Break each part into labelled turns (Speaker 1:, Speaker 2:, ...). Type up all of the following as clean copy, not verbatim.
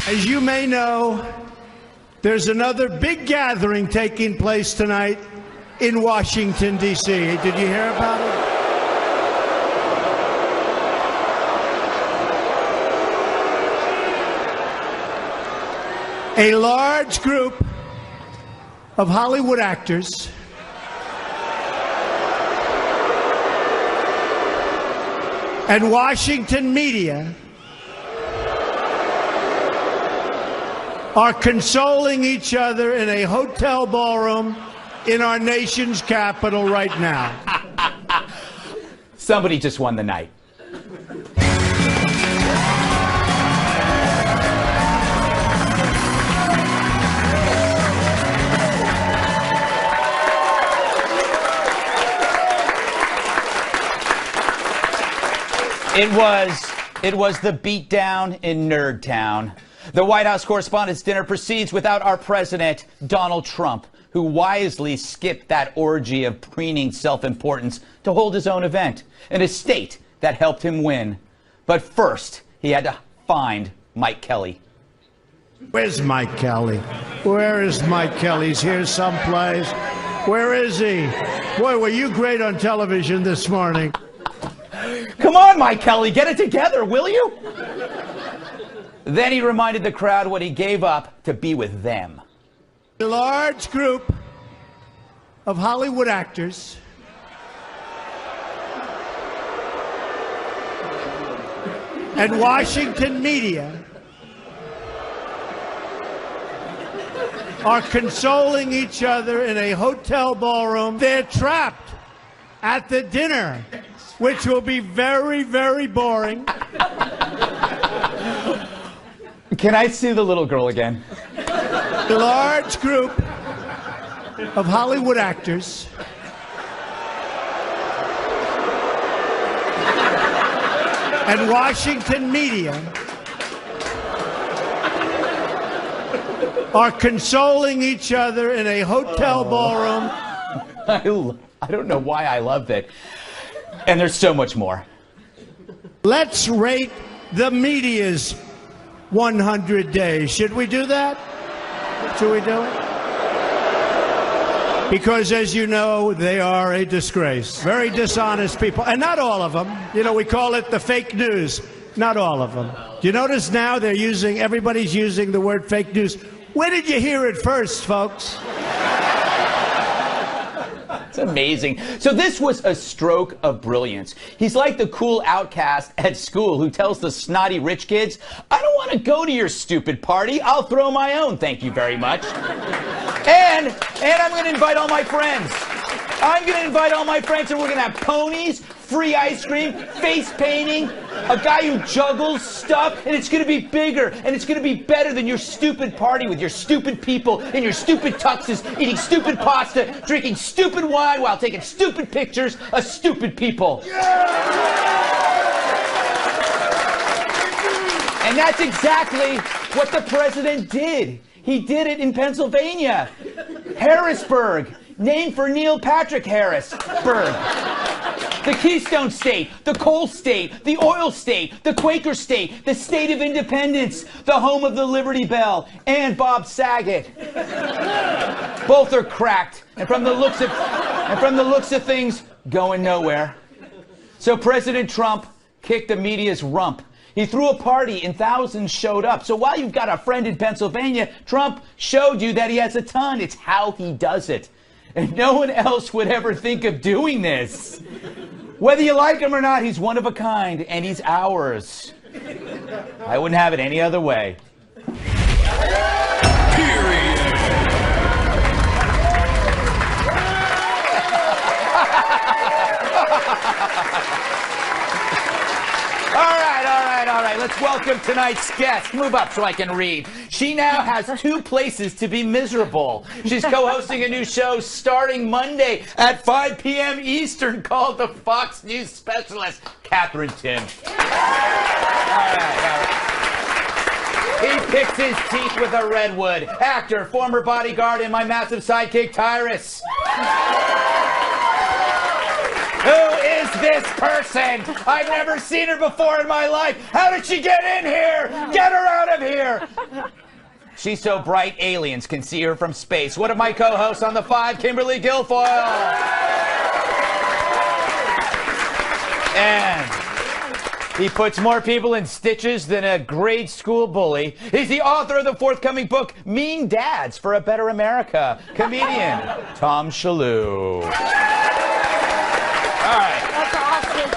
Speaker 1: As you may know, there's another big gathering taking place tonight in Washington, D.C. Did you hear about it? A large group of Hollywood actors and Washington media are consoling each other in a hotel ballroom in our nation's capital right now.
Speaker 2: Somebody just won the night. It was the beatdown in Nerd Town. The White House Correspondents' Dinner proceeds without our president, Donald Trump, who wisely skipped that orgy of preening self-importance to hold his own event, an estate that helped him win. But first, he had to find Mike Kelly.
Speaker 1: Where's Mike Kelly? Where is Mike Kelly? He's here someplace. Where is he? Boy, were you great on television this morning.
Speaker 2: Come on, Mike Kelly, get it together, will you? Then he reminded the crowd what he gave up to be with them.
Speaker 1: A large group of Hollywood actors and Washington media are consoling each other in a hotel ballroom. They're trapped at the dinner, which will be very, very boring.
Speaker 2: Can I see the little girl again?
Speaker 1: A large group of Hollywood actors and Washington media are consoling each other in a hotel ballroom.
Speaker 2: I don't know why I love it. And there's so much more.
Speaker 1: Let's rate the media's 100 days. Should we do that? Should we do it? Because, as you know, they are a disgrace. Very dishonest people. And not all of them. You know, we call it the fake news. Not all of them. Do you notice now everybody's using the word fake news? Where did you hear it first, folks?
Speaker 2: It's amazing. So this was a stroke of brilliance. He's like the cool outcast at school who tells the snotty rich kids, I don't want to go to your stupid party. I'll throw my own. Thank you very much. And I'm going to invite all my friends. I'm going to invite all my friends, and we're going to have ponies, free ice cream, face painting, a guy who juggles stuff, and it's going to be bigger, and it's going to be better than your stupid party with your stupid people in your stupid tuxes, eating stupid pasta, drinking stupid wine while taking stupid pictures of stupid people. And that's exactly what the president did. He did it in Pennsylvania. Harrisburg, named for Neil Patrick Harrisburg. The Keystone State, the Coal State, the Oil State, the Quaker State, the State of Independence, the home of the Liberty Bell, and Bob Saget. Both are cracked, and from the looks of things, going nowhere. So President Trump kicked the media's rump. He threw a party and thousands showed up. So while you've got a friend in Pennsylvania, Trump showed you that he has a ton. It's how he does it. And no one else would ever think of doing this. Whether you like him or not, he's one of a kind, and he's ours. I wouldn't have it any other way. Period. All right, let's welcome tonight's guest. Move up so I can read. She now has 2 places to be miserable. She's co-hosting a new show starting Monday at 5 p.m. Eastern called The Fox News Specialist, Catherine Tim. All right. He picks his teeth with a redwood. Actor, former bodyguard, and my massive sidekick, Tyrus. Who is this person? I've never seen her before in my life. How did she get in here? Get her out of here. She's so bright, aliens can see her from space. One of my co-hosts on The Five, Kimberly Guilfoyle. And he puts more people in stitches than a grade school bully. He's the author of the forthcoming book, Mean Dads for a Better America. Comedian Tom Shalhoub. All right.
Speaker 3: That's awesome.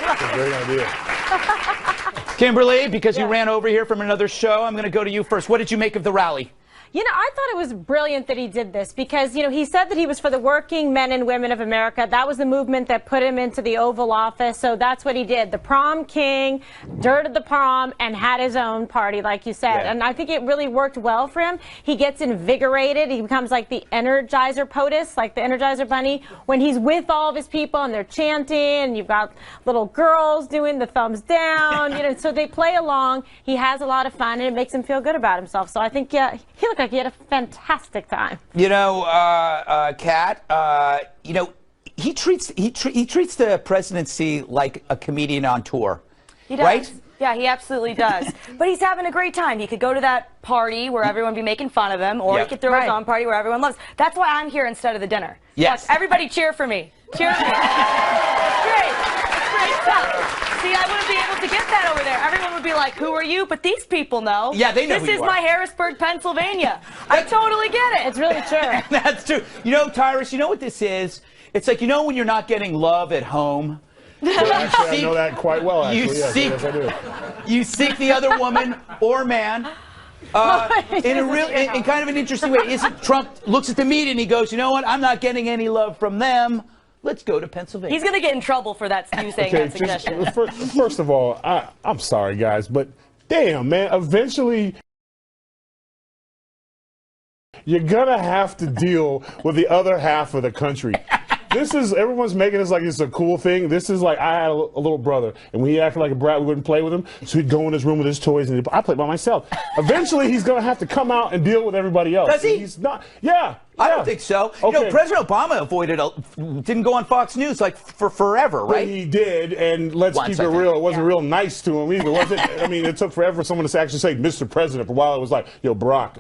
Speaker 4: That's a great idea.
Speaker 2: Kimberly, because you ran over here from another show, I'm going to go to you first. What did you make of the rally?
Speaker 3: You know, I thought it was brilliant that he did this because, you know, he said that he was for the working men and women of America. That was the movement that put him into the Oval Office. So that's what he did. The prom king, dirted the prom, and had his own party, like you said.
Speaker 2: Yeah.
Speaker 3: And I think it really worked well for him. He gets invigorated. He becomes like the Energizer POTUS, like the Energizer Bunny, when he's with all of his people and they're chanting. And you've got little girls doing the thumbs down. You know, so they play along. He has a lot of fun, and it makes him feel good about himself. So I think, yeah, he looked like he had a fantastic time.
Speaker 2: You know, Kat, you know, he treats the presidency like a comedian on tour.
Speaker 5: He does.
Speaker 2: Right?
Speaker 5: Yeah, he absolutely does. But he's having a great time. He could go to that party where everyone would be making fun of him, or
Speaker 2: Yep.
Speaker 5: he could throw his own party where everyone loves. That's why I'm here instead of the dinner.
Speaker 2: Yes.
Speaker 5: Look, everybody cheer for me. Cheer for me. That's great. That's great stuff. See, I wouldn't be able to get that over there. Everyone would be like, who are you? But these people know.
Speaker 2: Yeah, they know
Speaker 5: This
Speaker 2: who you
Speaker 5: is
Speaker 2: are.
Speaker 5: my Harrisburg, Pennsylvania. I totally get it.
Speaker 3: It's really true.
Speaker 2: That's true. You know, Tyrus, you know what this is? It's like, you know when you're not getting love at home?
Speaker 4: Actually, I know that quite well, actually.
Speaker 2: You
Speaker 4: Yes,
Speaker 2: seek-
Speaker 4: yes, I do.
Speaker 2: You seek the other woman or man in kind of an interesting way. Trump looks at the media and he goes, you know what? I'm not getting any love from them. Let's go to Pennsylvania.
Speaker 5: He's going to get in trouble for that, you saying that suggestion.
Speaker 4: First of all, I'm sorry, guys, but damn, man, eventually you're going to have to deal with the other half of the country. Everyone's making this like it's a cool thing. This is like, I had a little brother, and when he acted like a brat, we wouldn't play with him. So he'd go in his room with his toys, and I played by myself. Eventually, he's going to have to come out and deal with everybody else.
Speaker 2: Does he?
Speaker 4: He's not. Yeah.
Speaker 2: I don't think so. You know,
Speaker 4: Okay.
Speaker 2: President Obama didn't go on Fox News like for forever,
Speaker 4: But
Speaker 2: right?
Speaker 4: he did, and let's
Speaker 2: Once,
Speaker 4: keep
Speaker 2: I
Speaker 4: it
Speaker 2: think.
Speaker 4: real. It wasn't real nice to him either, was it? I mean, it took forever for someone to actually say Mr. President. For a while, it was like, yo, Barack.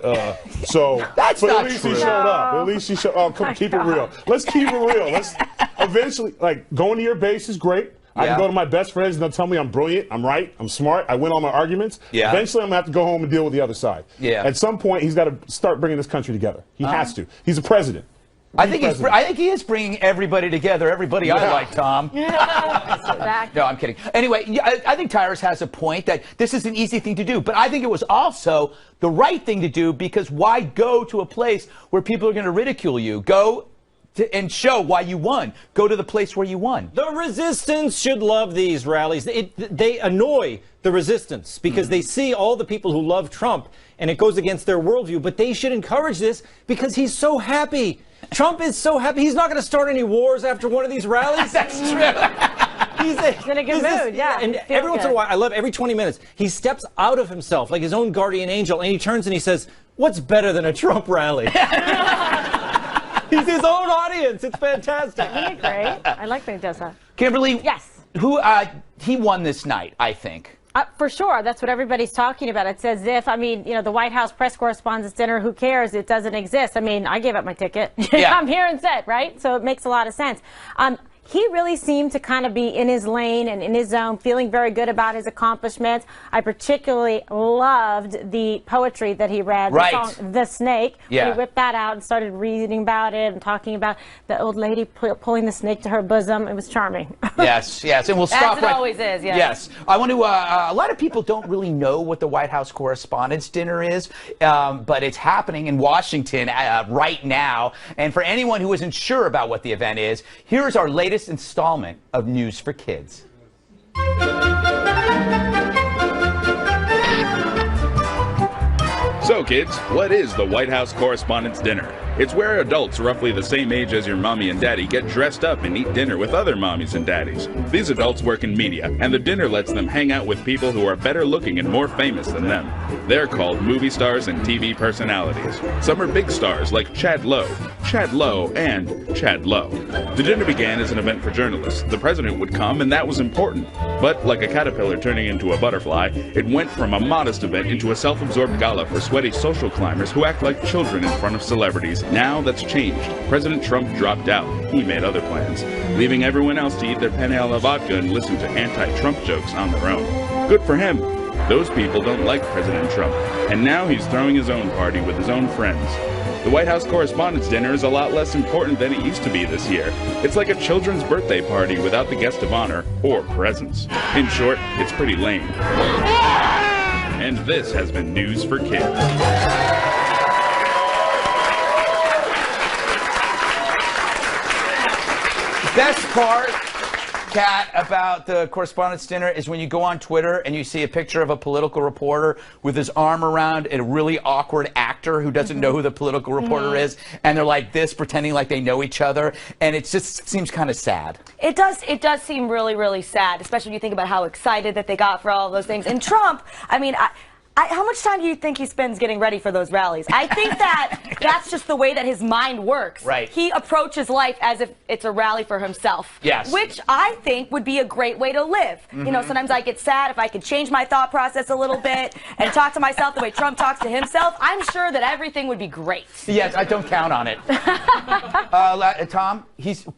Speaker 4: So,
Speaker 2: That's
Speaker 4: but
Speaker 2: not
Speaker 4: at least
Speaker 2: true.
Speaker 4: he showed up. At least he showed. Oh, come, keep it real. Let's keep it real. Let's eventually, like, going to your base is great. I
Speaker 2: Yeah.
Speaker 4: can go to my best friends and they'll tell me I'm brilliant, I'm right, I'm smart, I win all my arguments.
Speaker 2: Yeah.
Speaker 4: Eventually, I'm going to have to go home and deal with the other side.
Speaker 2: Yeah.
Speaker 4: At some point, he's got to start bringing this country together. He has to. He's a president.
Speaker 2: I think he is bringing everybody together. Everybody I
Speaker 4: Yeah.
Speaker 2: like, Tom. No, I'm kidding. Anyway, I think Tyrus has a point that this is an easy thing to do, but I think it was also the right thing to do because why go to a place where people are going to ridicule you? Go and show why you won. Go to the place where you won.
Speaker 6: The resistance should love these rallies. They annoy the resistance because they see all the people who love Trump and it goes against their worldview. But they should encourage this because he's so happy. Trump is so happy. He's not going to start any wars after one of these rallies.
Speaker 2: That's true.
Speaker 6: He's
Speaker 3: in a good mood, yeah.
Speaker 6: And
Speaker 3: Feel
Speaker 6: every once in a
Speaker 3: good.
Speaker 6: while, I love every 20 minutes, he steps out of himself like his own guardian angel and he turns and he says, what's better than a Trump rally? He's his own audience. It's fantastic.
Speaker 3: Isn't it great? I like when he does that.
Speaker 2: Kimberly,
Speaker 3: Yes.
Speaker 2: He won this night, I think.
Speaker 3: For sure. That's what everybody's talking about. It's as if, I mean, you know, the White House press correspondence dinner, who cares? It doesn't exist. I mean, I gave up my ticket.
Speaker 2: Yeah.
Speaker 3: I'm here instead, right? So it makes a lot of sense. He really seemed to kind of be in his lane and in his zone, feeling very good about his accomplishments. I particularly loved the poetry that he read,
Speaker 2: Right.
Speaker 3: the song The Snake.
Speaker 2: Yeah.
Speaker 3: He whipped that out and started reading about it and talking about the old lady pulling the snake to her bosom. It was charming.
Speaker 2: Yes, yes, and we'll stop
Speaker 5: As it
Speaker 2: right.
Speaker 5: always is, yeah.
Speaker 2: Yes, I want to. A lot of people don't really know what the White House Correspondents' Dinner is, but it's happening in Washington right now. And for anyone who isn't sure about what the event is, here is our latest installment of News for Kids.
Speaker 7: So, kids, what is the White House Correspondents' Dinner? It's where adults roughly the same age as your mommy and daddy get dressed up and eat dinner with other mommies and daddies. These adults work in media, and the dinner lets them hang out with people who are better looking and more famous than them. They're called movie stars and TV personalities. Some are big stars like Chad Lowe, and Chad Lowe. The dinner began as an event for journalists. The president would come, and that was important. But like a caterpillar turning into a butterfly, it went from a modest event into a self-absorbed gala for sweaty social climbers who act like children in front of celebrities. Now that's changed. President Trump dropped out. He made other plans, leaving everyone else to eat their penne alla vodka and listen to anti-Trump jokes on their own. Good for him. Those people don't like President Trump, and now he's throwing his own party with his own friends. The White House Correspondents' Dinner is a lot less important than it used to be this year. It's like a children's birthday party without the guest of honor or presents. In short, it's pretty lame. And this has been News for Kids.
Speaker 2: Best part, Kat, about the Correspondents' Dinner is when you go on Twitter and you see a picture of a political reporter with his arm around a really awkward actor who doesn't know who the political reporter is, and they're like this, pretending like they know each other, and it just seems kind of sad.
Speaker 5: It does seem really, really sad, especially when you think about how excited that they got for all of those things. And Trump, I mean, how much time do you think he spends getting ready for those rallies? I think that's just the way that his mind works.
Speaker 2: Right.
Speaker 5: He approaches life as if it's a rally for himself.
Speaker 2: Yes.
Speaker 5: Which I think would be a great way to live. You know, sometimes I get sad. If I could change my thought process a little bit and talk to myself the way Trump talks to himself, I'm sure that everything would be great.
Speaker 2: Yes, I don't count on it. Tom,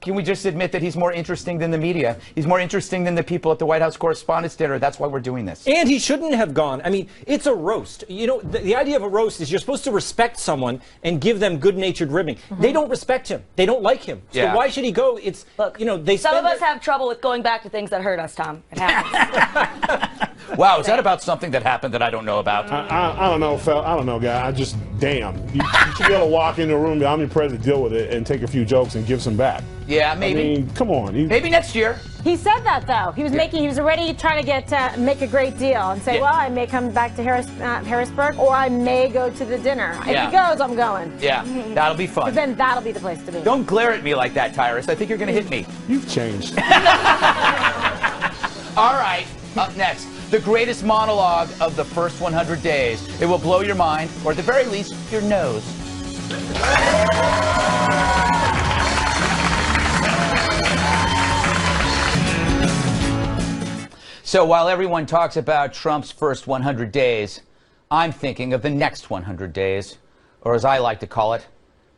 Speaker 2: can we just admit that he's more interesting than the media? He's more interesting than the people at the White House Correspondents' Dinner. That's why we're doing this.
Speaker 6: And he shouldn't have gone. I mean, it's a roast. You know, the idea of a roast is you're supposed to respect someone and give them good-natured ribbing. They don't respect him. They don't like him. So why should he go? It's,
Speaker 5: look,
Speaker 6: you know, they
Speaker 5: some of us have trouble with going back to things that hurt us, Tom. It happens.
Speaker 2: Wow, is that about something that happened that I don't know about?
Speaker 4: I don't know, fella. I don't know, guy. I just, damn. You should be able to walk into a room, I'm impressed, deal with it, and take a few jokes and give some back.
Speaker 2: Yeah, maybe.
Speaker 4: I mean, come on.
Speaker 2: Maybe next year.
Speaker 3: He said that though. He was he was already trying to get make a great deal and say, well, I may come back to Harrisburg, or I may go to the dinner. If he goes, I'm going.
Speaker 2: Yeah, that'll be fun.
Speaker 3: Because then that'll be the place to be.
Speaker 2: Don't glare at me like that, Tyrus. I think you're going to hit me.
Speaker 4: You've changed.
Speaker 2: All right, up next, the greatest monologue of the first 100 days. It will blow your mind, or at the very least, your nose. So while everyone talks about Trump's first 100 days, I'm thinking of the next 100 days, or as I like to call it,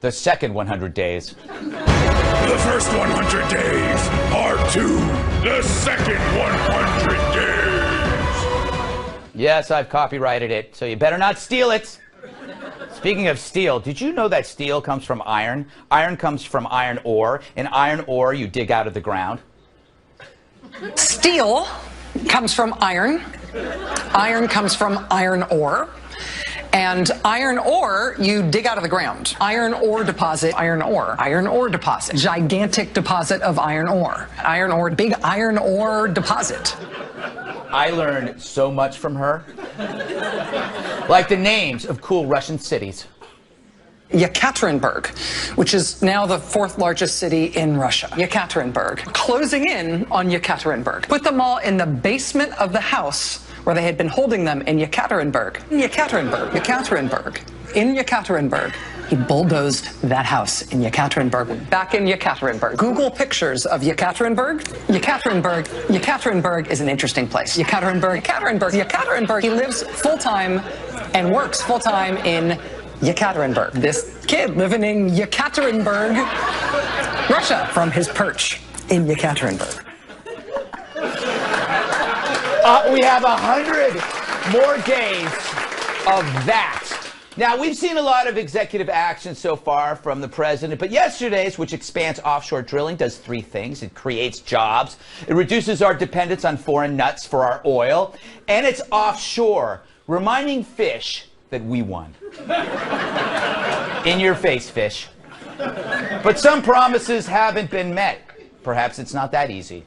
Speaker 2: the second 100 days.
Speaker 8: The first 100 days, part 2, the second 100 days.
Speaker 2: Yes, I've copyrighted it, so you better not steal it. Speaking of steel, did you know that steel comes from iron? Iron comes from iron ore, and iron ore you dig out of the ground.
Speaker 9: Steel comes from iron. Iron comes from iron ore. And iron ore, you dig out of the ground. Iron ore deposit, iron ore. Iron ore deposit. Gigantic deposit of iron ore. Iron ore, big iron ore deposit.
Speaker 2: I learned so much from her. Like the names of cool Russian cities.
Speaker 9: Yekaterinburg, which is now the 4th largest city in Russia. Yekaterinburg. Closing in on Yekaterinburg. Put them all in the basement of the house where they had been holding them in Yekaterinburg. Yekaterinburg. In Yekaterinburg. He bulldozed that house in Yekaterinburg. Back in Yekaterinburg. Google pictures of Yekaterinburg. Yekaterinburg is an interesting place. Yekaterinburg. He lives full-time and works full-time in Yekaterinburg. This kid living in Yekaterinburg, Russia, from his perch in Yekaterinburg.
Speaker 2: We have 100 more days of that. Now, we've seen a lot of executive action so far from the president, but yesterday's, which expands offshore drilling, does 3 things. It creates jobs, it reduces our dependence on foreign nuts for our oil, and it's offshore, reminding fish that we won. In your face, fish. But some promises haven't been met. Perhaps it's not that easy.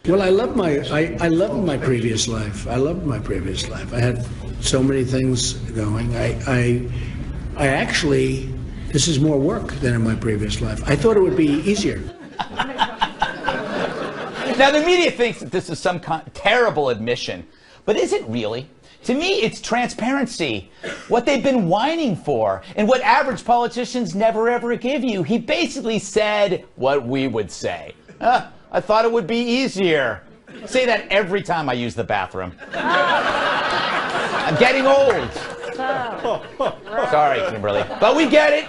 Speaker 10: Well, I loved my previous life. I had so many things going. I actually This is more work than in my previous life. I thought it would be easier.
Speaker 2: Now, the media thinks that this is some terrible admission, but is it really? To me, it's transparency, what they've been whining for, and what average politicians never ever give you. He basically said what we would say. I thought it would be easier. Say that every time I use the bathroom. I'm getting old. Sorry, Kimberly. But we get it.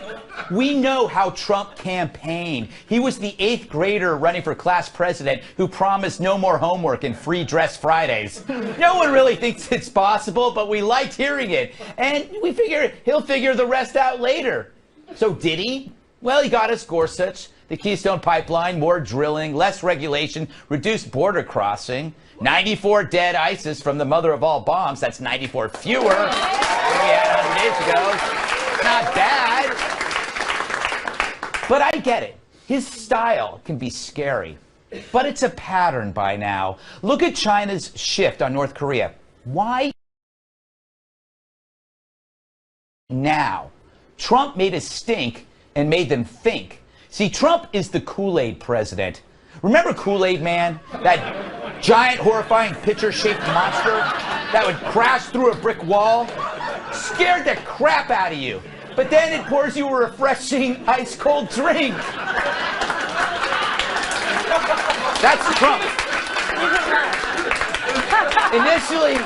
Speaker 2: We know how Trump campaigned. He was the 8th grader running for class president who promised no more homework and free dress Fridays. No one really thinks it's possible, but we liked hearing it. And we figure he'll figure the rest out later. So did he? Well, he got us Gorsuch, the Keystone Pipeline, more drilling, less regulation, reduced border crossing, 94 dead ISIS from the mother of all bombs. That's 94 fewer than we had 100 days ago. Not bad. But I get it. His style can be scary. But it's a pattern by now. Look at China's shift on North Korea. Why now? Trump made us stink and made them think. See, Trump is the Kool-Aid president. Remember Kool-Aid Man? That giant, horrifying pitcher-shaped monster that would crash through a brick wall? Scared the crap out of you. But then it pours you a refreshing, ice-cold drink. That's Trump. Initially,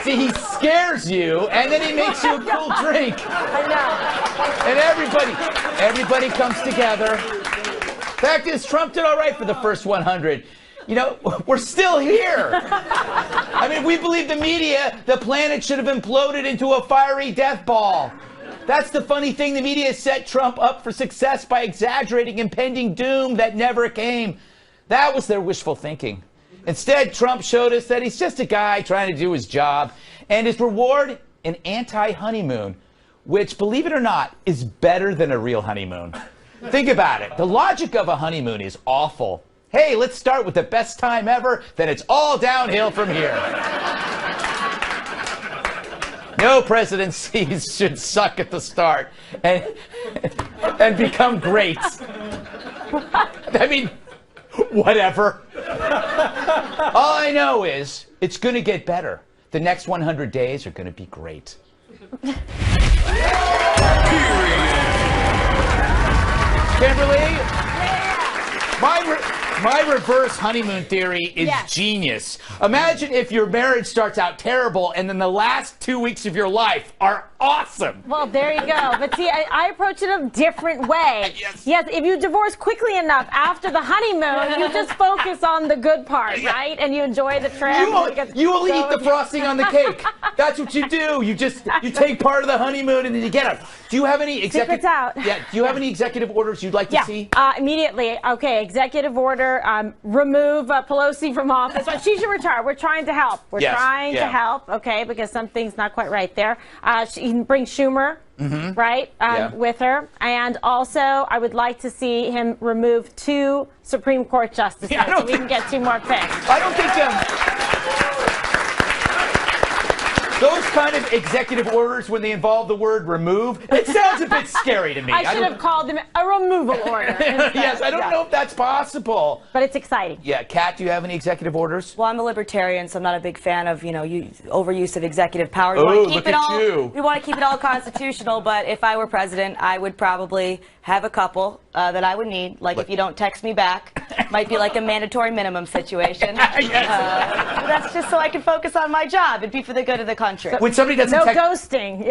Speaker 2: see, he scares you, and then he makes you a cool drink.
Speaker 3: I know.
Speaker 2: And everybody comes together. Fact is, Trump did all right for the first 100. You know, we're still here. I mean, we believe the media, the planet should have imploded into a fiery death ball. That's the funny thing. The media set Trump up for success by exaggerating impending doom that never came. That was their wishful thinking. Instead, Trump showed us that he's just a guy trying to do his job, and his reward, an anti-honeymoon, which, believe it or not, is better than a real honeymoon. Think about it. The logic of a honeymoon is awful. Hey, let's start with the best time ever, then it's all downhill from here. No presidencies should suck at the start and become great. I mean, whatever. All I know is it's going to get better. The next 100 days are going to be great. Kimberly, my reverse honeymoon theory is genius. Imagine if your marriage starts out terrible and then the last 2 weeks of your life are awesome.
Speaker 3: Well, there you go. But see, I approach it a different way. Yes, if you divorce quickly enough after the honeymoon, you just focus on the good part, right? And you enjoy the trip.
Speaker 2: You will eat the frosting on the cake. That's what you do. You take part of the honeymoon and then you get out. Do you have any executive? Yeah. Do you have any executive orders you'd like to see?
Speaker 3: Immediately. Okay. Executive order: remove Pelosi from office. But she should retire. We're trying to help. We're trying to help. Okay, because something's not quite right there. She can bring Schumer. Right, with her. And also, I would like to see him remove 2 Supreme Court justices so we can get 2 more picks.
Speaker 2: I don't think those kind of executive orders, when they involve the word remove, it sounds a bit scary to me.
Speaker 3: I should have called them a removal order.
Speaker 2: Yes, I don't know if that's possible.
Speaker 3: But it's exciting.
Speaker 2: Yeah, Kat, do you have any executive orders?
Speaker 5: Well, I'm a libertarian, so I'm not a big fan of, overuse of executive power.
Speaker 2: We want to keep it all.
Speaker 5: We want to keep it all constitutional, but if I were president, I would probably have a couple that I would need. Like if you don't text me back, might be like a mandatory minimum situation. That's just so I can focus on my job and be for the good of the country.
Speaker 2: When somebody doesn't
Speaker 3: ghosting.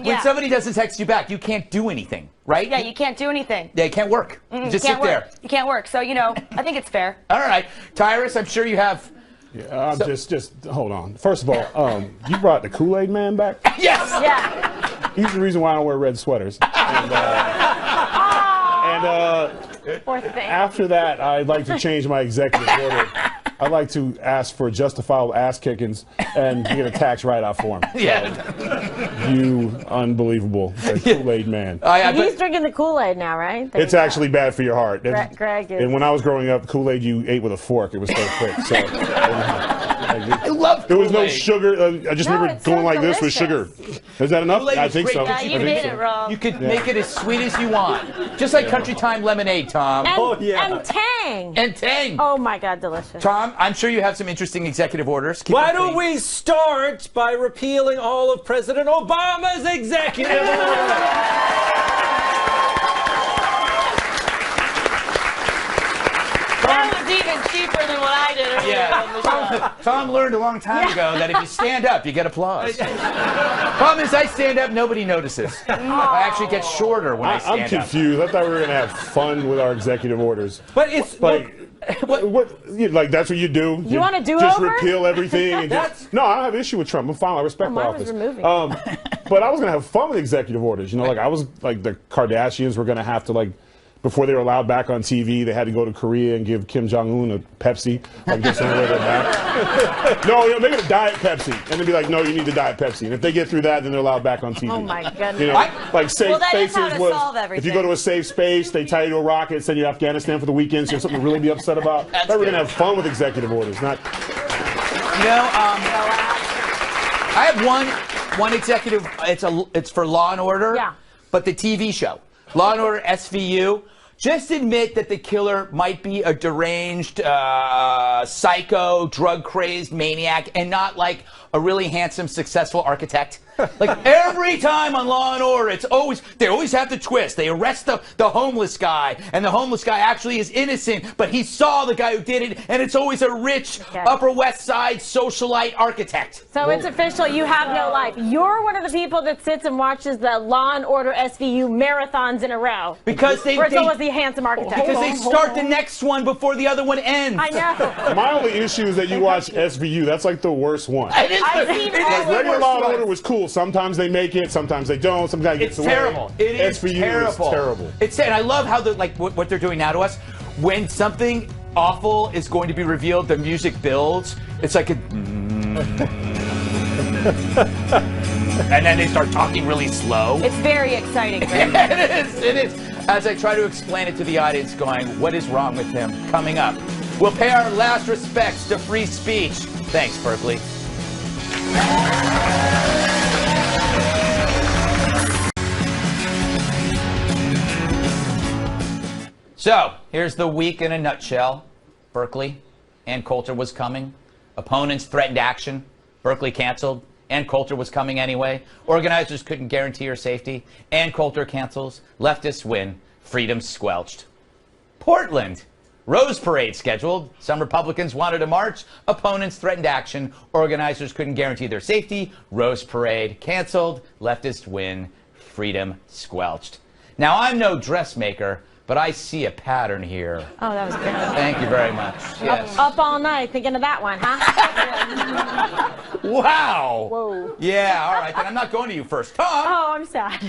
Speaker 2: When somebody doesn't text you back, you can't do anything, right?
Speaker 5: Yeah, you can't do anything.
Speaker 2: Yeah, you can't work. You just sit there.
Speaker 5: You can't work. So, I think it's fair.
Speaker 2: All right. Tyrus, I'm sure you have.
Speaker 4: Yeah, just hold on. First of all, you brought the Kool-Aid Man back?
Speaker 2: Yes!
Speaker 3: Yeah.
Speaker 4: He's the reason why I don't wear red sweaters. After that, I'd like to change my executive order. I'd like to ask for justifiable ass kickings and get a tax write-off for him. You unbelievable Kool-Aid Man.
Speaker 3: He's drinking the Kool-Aid now, right?
Speaker 4: It's actually bad for your heart.
Speaker 3: Greg is.
Speaker 4: And when I was growing up, Kool-Aid you ate with a fork. It was so quick. So,
Speaker 2: I love
Speaker 4: There was no
Speaker 5: Kool-Aid.
Speaker 4: sugar. I just
Speaker 3: No,
Speaker 4: remember
Speaker 3: it's
Speaker 4: going
Speaker 3: so
Speaker 4: like this with sugar. Is that enough?
Speaker 2: Kool-Aid
Speaker 4: I
Speaker 2: was
Speaker 4: think
Speaker 2: great.
Speaker 4: so.
Speaker 5: Yeah,
Speaker 4: I
Speaker 5: you
Speaker 4: think
Speaker 5: made
Speaker 4: so.
Speaker 5: it wrong.
Speaker 2: You could make it as sweet as you want, just like Country Time lemonade, Tom.
Speaker 3: And,
Speaker 6: Oh, yeah.
Speaker 3: and Tang.
Speaker 2: And Tang.
Speaker 3: Oh my God, delicious.
Speaker 2: Tom, I'm sure you have some interesting executive orders. Keep
Speaker 6: Why
Speaker 2: them
Speaker 6: don't
Speaker 2: clean.
Speaker 6: we start by repealing all of President Obama's executive orders?
Speaker 5: That was even cheaper than what I did earlier on the show.
Speaker 2: Tom learned a long time ago that if you stand up, you get applause. Problem is, I stand up, nobody notices. I actually get shorter when I
Speaker 4: I'm
Speaker 2: stand up.
Speaker 4: confused. I thought we were gonna have fun with our executive orders.
Speaker 6: But it's
Speaker 4: Like, like that's what you do?
Speaker 3: You want a
Speaker 4: Just
Speaker 3: do-over?
Speaker 4: repeal everything. And
Speaker 6: That's-
Speaker 4: no, I don't have issue with Trump. I'm fine. I respect the
Speaker 3: mine was
Speaker 4: office.
Speaker 3: removing.
Speaker 4: But I was gonna have fun with executive orders. You know, like I was like the Kardashians were gonna have to like. Before they were allowed back on TV, they had to go to Korea and give Kim Jong-un a Pepsi. Like, just on the way they're back. No, you know, make it a Diet Pepsi. And they'd be like, no, you need the Diet Pepsi. And if they get through that, then they're allowed back on TV.
Speaker 3: Oh my goodness.
Speaker 4: You know, like safe
Speaker 5: Well, that is
Speaker 4: spaces
Speaker 5: how to
Speaker 4: was,
Speaker 5: solve
Speaker 4: if
Speaker 5: everything.
Speaker 4: you go to a safe space, they tie you to a rocket, send you to Afghanistan for the weekend, so you have something to really be upset about.
Speaker 2: That's
Speaker 4: We're going
Speaker 2: good.
Speaker 4: to have fun with executive orders, not...
Speaker 2: You know, I have one executive. It's for Law and Order.
Speaker 3: Yeah.
Speaker 2: But the TV show, Law and Order SVU. Just admit that the killer might be a deranged, psycho, drug-crazed maniac, and not like a really handsome, successful architect. Like every time on Law and Order, they always have the twist. They arrest the homeless guy, and the homeless guy actually is innocent, but he saw the guy who did it, and it's always a rich,
Speaker 3: Okay.
Speaker 2: Upper West Side socialite architect.
Speaker 3: So it's official. You have no life. You're one of the people that sits and watches the Law and Order SVU marathons in a row.
Speaker 2: Because they
Speaker 3: Where it's always the handsome architect.
Speaker 2: because they start the next one before the other one ends.
Speaker 3: I know.
Speaker 4: My only issue is that you watch SVU. That's like the worst one.
Speaker 2: It is
Speaker 3: I've
Speaker 2: the-
Speaker 3: seen
Speaker 2: it is
Speaker 3: all
Speaker 2: the
Speaker 3: the
Speaker 4: Regular
Speaker 2: worst
Speaker 4: Law and
Speaker 2: one.
Speaker 4: Order was cool. Sometimes they make it, sometimes they don't. Some guy gets
Speaker 2: It's
Speaker 4: away.
Speaker 2: terrible. It is
Speaker 4: SVU
Speaker 2: terrible.
Speaker 4: is terrible.
Speaker 2: And I love how what they're doing now to us. When something awful is going to be revealed, the music builds. It's like a. And then they start talking really slow.
Speaker 5: It's very exciting, Greg.
Speaker 2: It is. As I try to explain it to the audience, going, what is wrong with him? Coming up, we'll pay our last respects to free speech. Thanks, Berkeley. So, here's the week in a nutshell. Berkeley, Ann Coulter was coming. Opponents threatened action. Berkeley canceled. Ann Coulter was coming anyway. Organizers couldn't guarantee her safety. Ann Coulter cancels. Leftists win. Freedom squelched. Portland. Rose Parade scheduled. Some Republicans wanted a march. Opponents threatened action. Organizers couldn't guarantee their safety. Rose Parade canceled. Leftists win. Freedom squelched. Now, I'm no dressmaker, but I see a pattern here.
Speaker 3: Oh, that was good.
Speaker 2: Thank you very much. Yes.
Speaker 3: Up all night thinking of that one, huh?
Speaker 2: Wow.
Speaker 3: Whoa.
Speaker 2: Yeah, all right, then I'm not going to you first. Tom,
Speaker 3: Oh, I'm sad.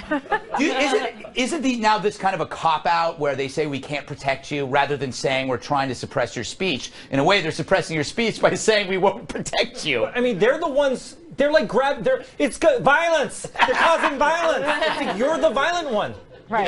Speaker 2: isn't now this kind of a cop-out where they say we can't protect you rather than saying we're trying to suppress your speech? In a way, they're suppressing your speech by saying we won't protect you.
Speaker 6: I mean, they're the ones. They're like violence. They're causing violence. It's like you're the violent one.
Speaker 3: Right.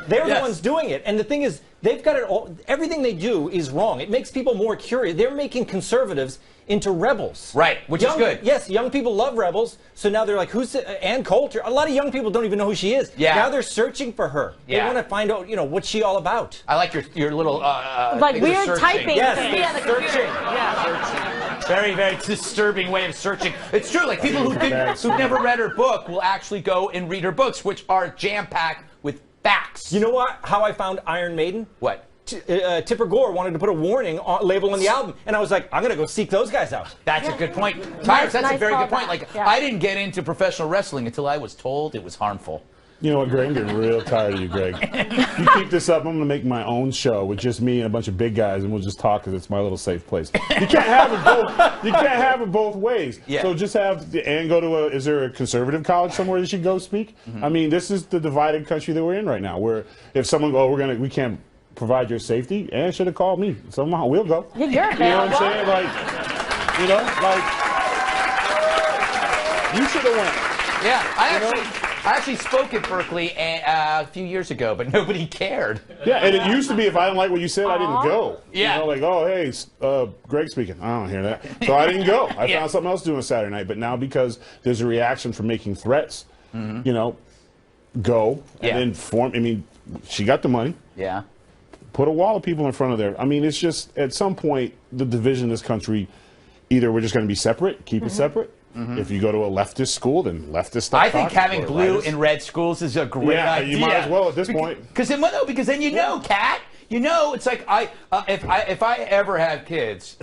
Speaker 6: They're the
Speaker 2: Yes.
Speaker 6: ones doing it. And the thing is, they've got it all. Everything they do is wrong. It makes people more curious. They're making conservatives into rebels.
Speaker 2: Right, which is good.
Speaker 6: Yes, young people love rebels. So now they're like, who's Ann Coulter? A lot of young people don't even know who she is.
Speaker 2: Yeah.
Speaker 6: Now they're searching for her.
Speaker 2: Yeah.
Speaker 6: They want to find out, what's she all about.
Speaker 2: I like your little
Speaker 3: Like
Speaker 2: things of
Speaker 3: weird
Speaker 2: searching.
Speaker 3: typing.
Speaker 6: Yes,
Speaker 3: thing.
Speaker 6: they're
Speaker 5: Yeah, the computer.
Speaker 6: searching.
Speaker 5: Yeah.
Speaker 2: Very, very disturbing way of searching. It's true. Like people who've never read her book will actually go and read her books, which are jam-packed with facts.
Speaker 6: You know what? How I found Iron Maiden?
Speaker 2: What?
Speaker 6: Tipper Gore wanted to put a warning label on the album, and I was like, I'm gonna go seek those guys out.
Speaker 2: That's a good point. Tyrus, that's a
Speaker 3: nice
Speaker 2: very good
Speaker 3: call
Speaker 2: point.
Speaker 3: back.
Speaker 2: Like,
Speaker 3: Yeah.
Speaker 2: I didn't get into professional wrestling until I was told it was harmful.
Speaker 4: You know what, Greg? I'm getting real tired of you, Greg. You keep this up, I'm going to make my own show with just me and a bunch of big guys, and we'll just talk because it's my little safe place. You can't have it both. You can't have it both ways.
Speaker 2: Yeah.
Speaker 4: So just have Ann go to is there a conservative college somewhere that she go speak? I mean, this is the divided country that we're in right now. Where if someone we can't provide your safety, Ann should have called me. Somehow we'll go.
Speaker 3: Yeah, you're a
Speaker 4: You know what
Speaker 3: bad
Speaker 4: I'm saying? Like, you should have went.
Speaker 2: Yeah, I actually spoke at Berkeley a few years ago, but nobody cared.
Speaker 4: Yeah, and it used to be if I didn't like what you said, I didn't go.
Speaker 2: Yeah.
Speaker 4: You know, like, oh, hey, Greg speaking. I don't hear that. So I didn't go. I found something else to do on Saturday night. But now because there's a reaction for making threats, you know, go and then form. I mean, she got the money.
Speaker 2: Yeah.
Speaker 4: Put a wall of people in front of there. I mean, it's just, at some point, the division in this country, either we're just going to be separate, keep it separate. If you go to a leftist school, then leftist stuff.
Speaker 2: I think having blue and red schools is a great idea.
Speaker 4: You might as well at this point.
Speaker 2: Because then you know, Kat. You know, it's like if I ever have kids,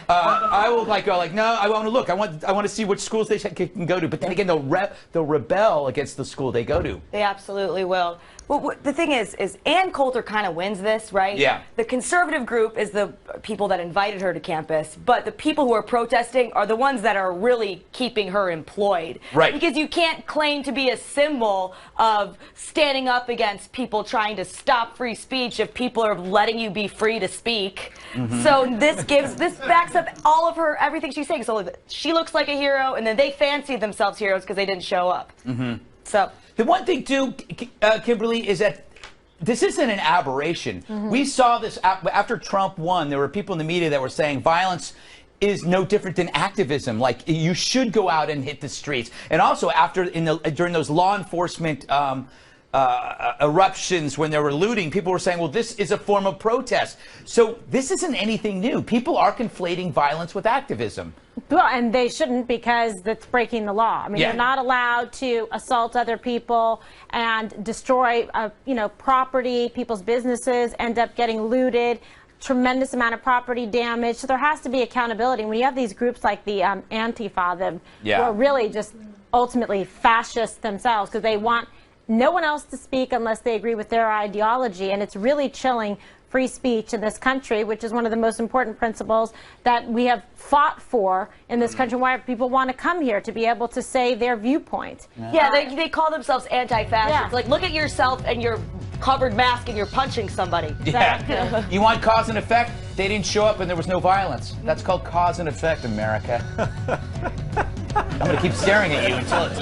Speaker 2: I will go no, I want to look. I want to see which schools they can go to. But then again, they'll rebel against the school they go to.
Speaker 5: They absolutely will. Well, the thing is Ann Coulter kind of wins this, right?
Speaker 2: Yeah.
Speaker 5: The conservative group is the people that invited her to campus, but the people who are protesting are the ones that are really keeping her employed.
Speaker 2: Right.
Speaker 5: Because you can't claim to be a symbol of standing up against people trying to stop free speech if people are letting you be free to speak. So this backs up all of her, everything she's saying. So she looks like a hero, and then they fancy themselves heroes because they didn't show up. So
Speaker 2: the one thing too, Kimberly, is that this isn't an aberration. We saw this after Trump won. There were people in the media that were saying violence is no different than activism. Like, you should go out and hit the streets. And also during those law enforcement eruptions when they were looting, people were saying, well, this is a form of protest. So this isn't anything new. People are conflating violence with activism.
Speaker 3: Well, and they shouldn't, because that's breaking the law. I mean, they're not allowed to assault other people and destroy, property. People's businesses end up getting looted. Tremendous amount of property damage. So there has to be accountability. When you have these groups like the Antifa, who are really just ultimately fascists themselves, because they want no one else to speak unless they agree with their ideology, and it's really chilling free speech in this country, which is one of the most important principles that we have fought for in this country. Why people want to come here, to be able to say their viewpoint.
Speaker 5: Yeah, they call themselves anti-fascists. Like, look at yourself and your covered mask and you're punching somebody.
Speaker 2: Yeah. You want cause and effect? They didn't show up and there was no violence. That's called cause and effect, America. I'm going to keep staring at you until it's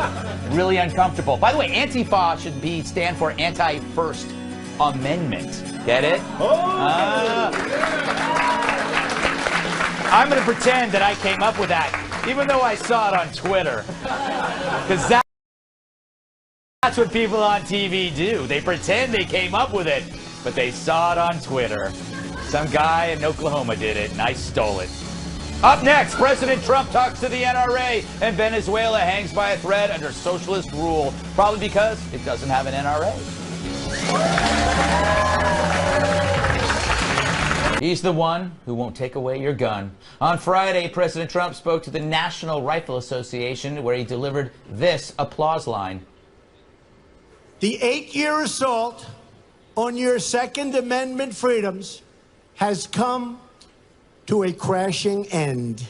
Speaker 2: really uncomfortable. By the way, Antifa should stand for Anti-First Amendment. Get it? I'm going to pretend that I came up with that, even though I saw it on Twitter. Because that's what people on TV do. They pretend they came up with it, but they saw it on Twitter. Some guy in Oklahoma did it, and I stole it. Up next, President Trump talks to the NRA, and Venezuela hangs by a thread under socialist rule, probably because it doesn't have an NRA. He's the one who won't take away your gun. On Friday, President Trump spoke to the National Rifle Association, where he delivered this applause line.
Speaker 1: The 8-year assault on your Second Amendment freedoms has come to a crashing end.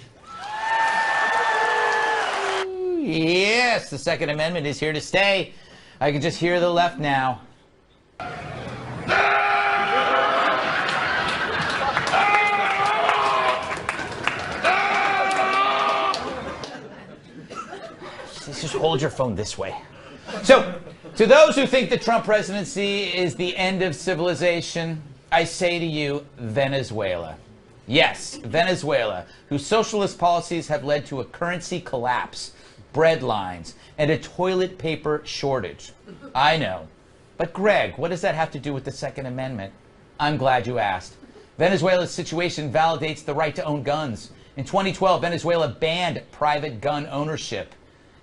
Speaker 2: Yes, the Second Amendment is here to stay. I can just hear the left now. Just hold your phone this way. So, to those who think the Trump presidency is the end of civilization, I say to you, Venezuela. Yes, Venezuela, whose socialist policies have led to a currency collapse, bread lines, and a toilet paper shortage. I know. But Greg, what does that have to do with the Second Amendment? I'm glad you asked. Venezuela's situation validates the right to own guns. In 2012, Venezuela banned private gun ownership.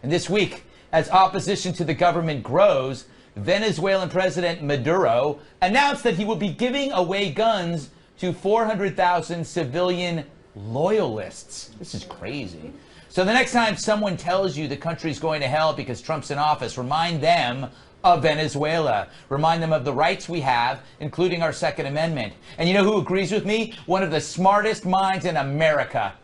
Speaker 2: And this week, as opposition to the government grows, Venezuelan President Maduro announced that he will be giving away guns to 400,000 civilian loyalists. This is crazy. So the next time someone tells you the country's going to hell because Trump's in office, remind them of Venezuela. Remind them of the rights we have, including our Second Amendment. And you know who agrees with me? One of the smartest minds in America.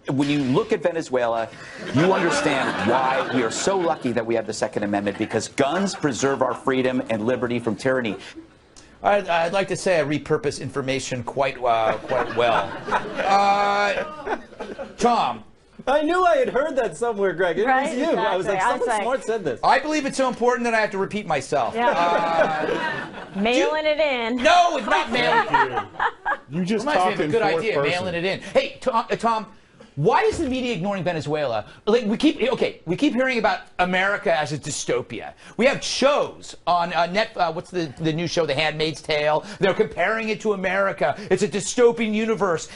Speaker 11: When you look at Venezuela, you understand why we are so lucky that we have the Second Amendment, because guns preserve our freedom and liberty from tyranny.
Speaker 2: I'd like to say I repurpose information quite well. Tom,
Speaker 6: I knew I had heard that somewhere, Greg. It
Speaker 3: Right?
Speaker 6: was you. I was like,
Speaker 3: Exactly.
Speaker 6: someone smart said this.
Speaker 2: I believe it's so important that I have to repeat myself.
Speaker 3: Mailing it in.
Speaker 2: No, it's not mailing.
Speaker 4: You just
Speaker 2: Reminds me
Speaker 4: talked
Speaker 2: of a
Speaker 4: in
Speaker 2: good
Speaker 4: fourth
Speaker 2: idea,
Speaker 4: person.
Speaker 2: mailing it in. Hey, Tom, why is the media ignoring Venezuela? Like we keep hearing about America as a dystopia. We have shows on what's the new show, The Handmaid's Tale? They're comparing it to America. It's a dystopian universe.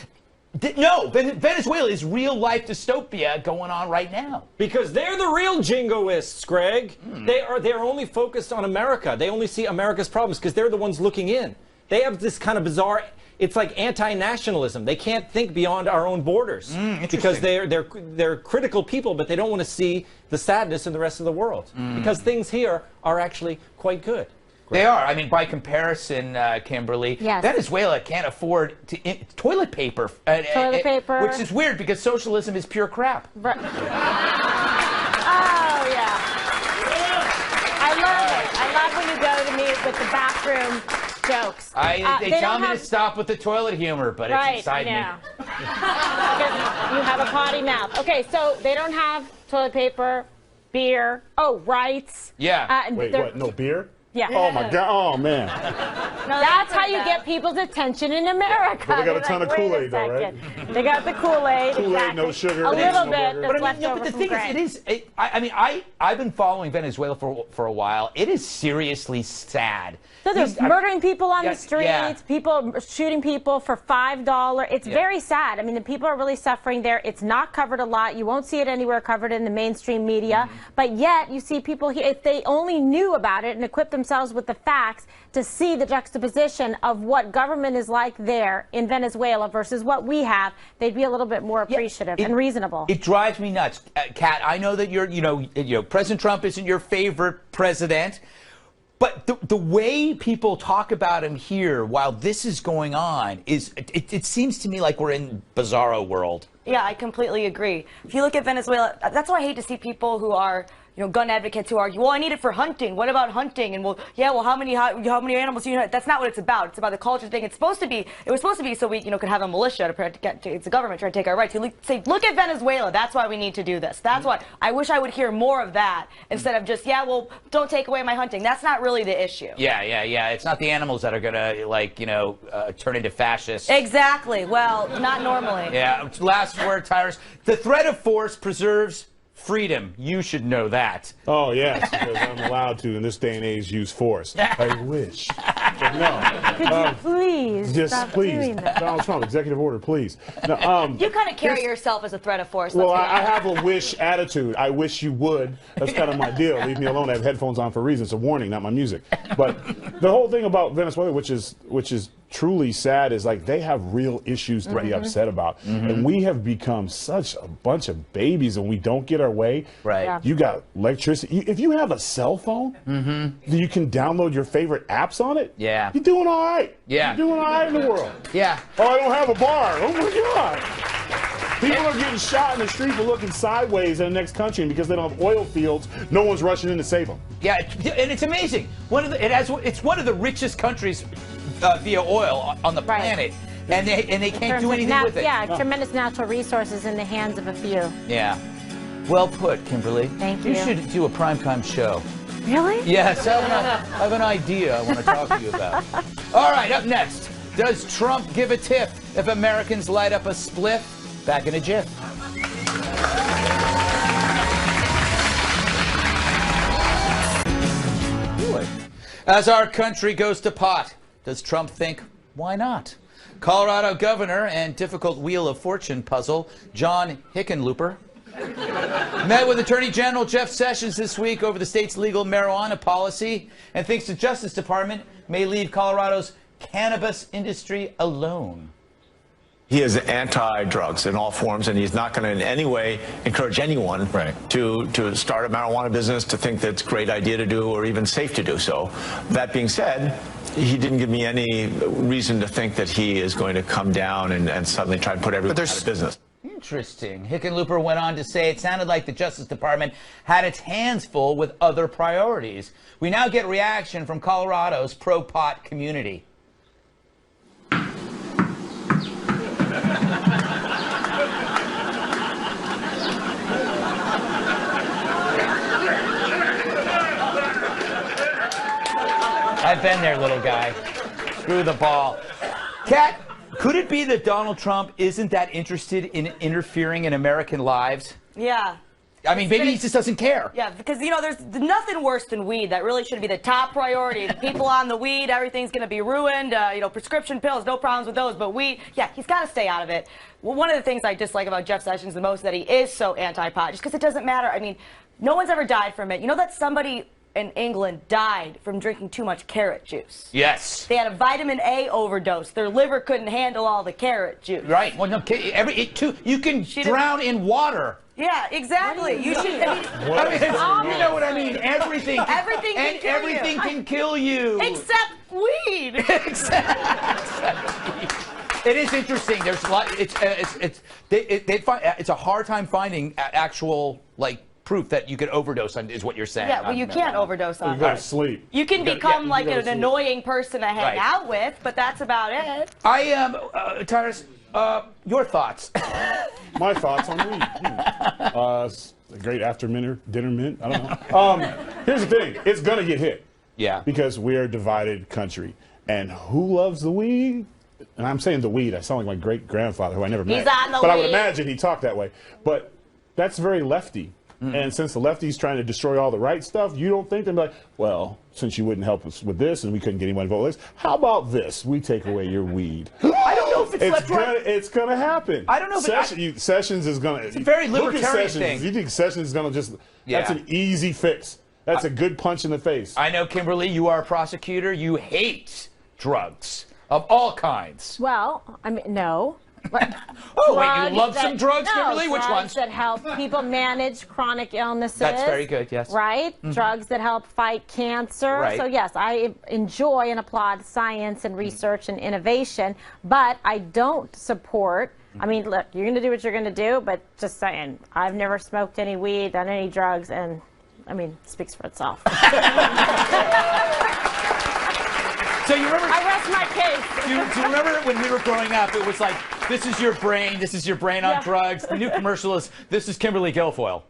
Speaker 2: No, Venezuela is real life dystopia going on right now.
Speaker 6: Because they're the real jingoists, Greg. They're only focused on America. They only see America's problems because they're the ones looking in. They have this kind of bizarre. It's like anti-nationalism. They can't think beyond our own borders because they're critical people, but they don't want to see the sadness in the rest of the world because things here are actually quite good.
Speaker 2: They are. I mean, by comparison, Kimberly,
Speaker 3: Yes.
Speaker 2: Venezuela can't afford toilet paper.
Speaker 3: Toilet paper.
Speaker 2: Which is weird because socialism is pure crap.
Speaker 3: Right. Oh, yeah. I love it. I love when you go to me with the bathroom jokes.
Speaker 2: They tell me to stop with the toilet humor, but
Speaker 3: right,
Speaker 2: it's inside me.
Speaker 3: Because you have a potty mouth. Okay, so they don't have toilet paper, beer, rights.
Speaker 2: Yeah.
Speaker 4: Wait, what? No beer?
Speaker 3: Yeah.
Speaker 4: Oh my God! Oh man!
Speaker 3: That's how you get people's attention in America.
Speaker 4: But they got a
Speaker 3: They're
Speaker 4: ton of
Speaker 3: like, wait a
Speaker 4: Kool-Aid, though, right?
Speaker 3: second. They got the Kool-Aid.
Speaker 4: Kool-Aid,
Speaker 3: exactly.
Speaker 4: no sugar,
Speaker 3: A
Speaker 4: no
Speaker 3: little
Speaker 4: sugar.
Speaker 3: bit.
Speaker 2: But
Speaker 3: That's
Speaker 2: the
Speaker 3: left
Speaker 2: thing is, I've been following Venezuela for a while. It is seriously sad.
Speaker 3: So they're murdering people on
Speaker 2: Yeah,
Speaker 3: the streets,
Speaker 2: yeah.
Speaker 3: people shooting people for $5. It's very sad. I mean, the people are really suffering there. It's not covered a lot. You won't see it anywhere covered in the mainstream media. But yet, you see people here, if they only knew about it and equipped themselves with the facts to see the juxtaposition of what government is like there in Venezuela versus what we have, they'd be a little bit more appreciative and reasonable.
Speaker 2: It drives me nuts, Kat. I know that President Trump isn't your favorite president. But the way people talk about him here while this is going on is, it seems to me like we're in bizarro world.
Speaker 5: Yeah, I completely agree. If you look at Venezuela, that's why I hate to see people who are, gun advocates who argue, well, I need it for hunting. What about hunting? And how many animals do you know? That's not what it's about. It's about the culture thing. It was supposed to be so we, could have a militia it's the government trying to take our rights. You say, look at Venezuela. That's why we need to do this. That's why I wish I would hear more of that instead of just, don't take away my hunting. That's not really the issue.
Speaker 2: Yeah. It's not the animals that are gonna, turn into fascists.
Speaker 5: Exactly. Well, not normally.
Speaker 2: Yeah. Last word, Tyrus. The threat of force preserves freedom. You should know that.
Speaker 4: Oh, yes, because I'm allowed to, in this day and age, use force. I wish. But no.
Speaker 3: Could you please
Speaker 4: Just
Speaker 3: stop
Speaker 4: please.
Speaker 3: doing that?
Speaker 4: Donald Trump, executive order, please. No,
Speaker 5: You kind of carry yourself as a threat of force.
Speaker 4: well, I have a wish attitude. I wish you would. That's kind of my deal. Leave me alone. I have headphones on for a reason. It's a warning, not my music. But the whole thing about Venezuela, which is truly sad, is like they have real issues to be upset about. And we have become such a bunch of babies and we don't get our way.
Speaker 2: Right. Yeah.
Speaker 4: You got electricity. If you have a cell phone, you can download your favorite apps on it.
Speaker 2: Yeah.
Speaker 4: You're doing all right.
Speaker 2: Yeah.
Speaker 4: You're doing all right in the world.
Speaker 2: Yeah.
Speaker 4: Oh, I don't have a bar. Oh my God. People are getting shot in the street for looking sideways in the next country, and because they don't have oil fields, no one's rushing in to save them.
Speaker 2: Yeah, and it's amazing. It's one of the richest countries via oil on the planet, and they can't do anything with it.
Speaker 3: Yeah, tremendous natural resources in the hands of a few.
Speaker 2: Yeah. Well put, Kimberly.
Speaker 3: Thank you.
Speaker 2: You should do a primetime show.
Speaker 3: Really?
Speaker 2: Yes, I have an idea I want to talk to you about. All right, up next. Does Trump give a tip if Americans light up a spliff? Back in a jiff. As our country goes to pot, does Trump think, why not? Colorado governor and difficult Wheel of Fortune puzzle, John Hickenlooper, met with Attorney General Jeff Sessions this week over the state's legal marijuana policy and thinks the Justice Department may leave Colorado's cannabis industry alone.
Speaker 12: He is anti-drugs in all forms, and he's not going to in any way encourage anyone to start a marijuana business, to think that's a great idea to do or even safe to do so. That being said, he didn't give me any reason to think that he is going to come down and suddenly try and put everyone out of business.
Speaker 2: Interesting. Hickenlooper went on to say it sounded like the Justice Department had its hands full with other priorities. We now get reaction from Colorado's pro-pot community. I've been there, little guy. Screw the ball. Kat, could it be that Donald Trump isn't that interested in interfering in American lives?
Speaker 5: Yeah.
Speaker 2: I mean, maybe he just doesn't care.
Speaker 5: Yeah, because, you know, there's nothing worse than weed. That really should be the top priority. The people on the weed, everything's going to be ruined. You know, prescription pills, no problems with those. But weed, yeah, he's got to stay out of it. Well, one of the things I dislike about Jeff Sessions the most is that he is so anti-pot, just because it doesn't matter. I mean, no one's ever died from it. You know that somebody in England died from drinking too much carrot juice?
Speaker 2: Yes.
Speaker 5: They had a vitamin A overdose. Their liver couldn't handle all the carrot juice.
Speaker 2: Right. Well, no, you can drown in water.
Speaker 5: Yeah, exactly. You should.
Speaker 2: I mean, you know what I mean. Everything.
Speaker 5: Everything can kill
Speaker 2: everything
Speaker 5: you.
Speaker 2: can kill you.
Speaker 5: Except weed.
Speaker 2: It is interesting. There's a lot. It's a hard time finding actual proof that you could overdose on, is what you're saying.
Speaker 5: Yeah, well, you can't overdose on
Speaker 4: You gotta sleep.
Speaker 5: You can become
Speaker 4: you
Speaker 5: like
Speaker 4: gotta
Speaker 5: an
Speaker 4: sleep.
Speaker 5: annoying person to hang out with, but that's about it.
Speaker 2: I am, Tyrus, your thoughts.
Speaker 4: My thoughts on weed. It's a great after dinner mint. I don't know. Here's the thing. It's going to get hit.
Speaker 2: Yeah.
Speaker 4: Because we're a divided country. And who loves the weed? And I'm saying the weed. I sound like my great-grandfather, who I never met.
Speaker 5: He's on the
Speaker 4: but I would
Speaker 5: weed.
Speaker 4: imagine he talked that way. But that's very lefty. And since the lefties trying to destroy all the right stuff, you don't think they'd be like, well, since you wouldn't help us with this and we couldn't get anyone to vote with this, how about this? We take away your weed.
Speaker 2: I don't know if it's left right.
Speaker 4: It's going to happen.
Speaker 2: I don't know if
Speaker 4: Sessions is going to.
Speaker 2: It's a very libertarian
Speaker 4: Sessions.
Speaker 2: thing.
Speaker 4: You think Sessions is going to just.
Speaker 2: Yeah.
Speaker 4: That's an easy fix. That's a good punch in the face.
Speaker 2: I know, Kimberly, you are a prosecutor. You hate drugs of all kinds.
Speaker 3: Well, I mean, no.
Speaker 2: Oh, wait, you love some drugs,
Speaker 3: no,
Speaker 2: Kimberly? Which
Speaker 3: drugs
Speaker 2: ones?
Speaker 3: that help people manage chronic illnesses.
Speaker 2: That's very good, yes.
Speaker 3: Right? Drugs that help fight cancer.
Speaker 2: Right.
Speaker 3: So, yes, I enjoy and applaud science and research and innovation, but I don't support. I mean, look, you're going to do what you're going to do, but just saying, I've never smoked any weed, done any drugs, and, I mean, it speaks for itself.
Speaker 2: So you remember?
Speaker 3: I rest my case.
Speaker 2: Do you remember when we were growing up, it was like, this is your brain on drugs. The new commercial is, this is Kimberly Guilfoyle.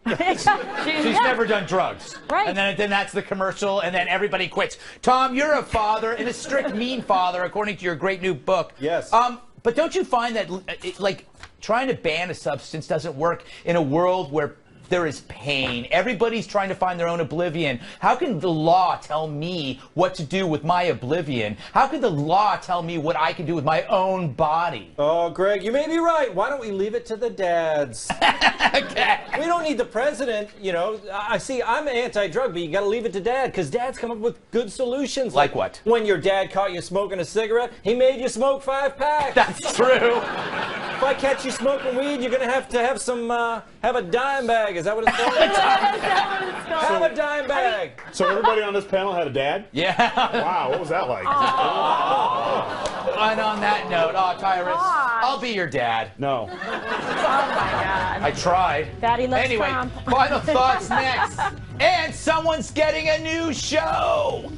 Speaker 2: She's never done drugs.
Speaker 3: Right.
Speaker 2: And then that's the commercial, and then everybody quits. Tom, you're a father, and a strict, mean father, according to your great new book.
Speaker 6: Yes.
Speaker 2: But don't you find that, trying to ban a substance doesn't work in a world where there is pain? Everybody's trying to find their own oblivion. How can the law tell me what to do with my oblivion? How can the law tell me what I can do with my own body?
Speaker 6: Oh, Greg, you may be right. Why don't we leave it to the dads?
Speaker 2: Okay.
Speaker 6: We don't need the president, you know. I'm anti-drug, but you got to leave it to dad, because dad's come up with good solutions.
Speaker 2: Like what?
Speaker 6: When your dad caught you smoking a cigarette, he made you smoke 5 packs.
Speaker 2: That's true.
Speaker 6: If I catch you smoking weed, you're going to have some, have a dime bag. Is that what it's called? Have a dime bag.
Speaker 4: So everybody on this panel had a dad?
Speaker 2: Yeah.
Speaker 4: Wow, what was that like?
Speaker 2: And on that note, Tyrus, I'll be your dad.
Speaker 4: No.
Speaker 3: Oh, my God.
Speaker 2: I tried.
Speaker 3: Daddy loves
Speaker 2: Anyway,
Speaker 3: Trump.
Speaker 2: final thoughts next. And someone's getting a new show.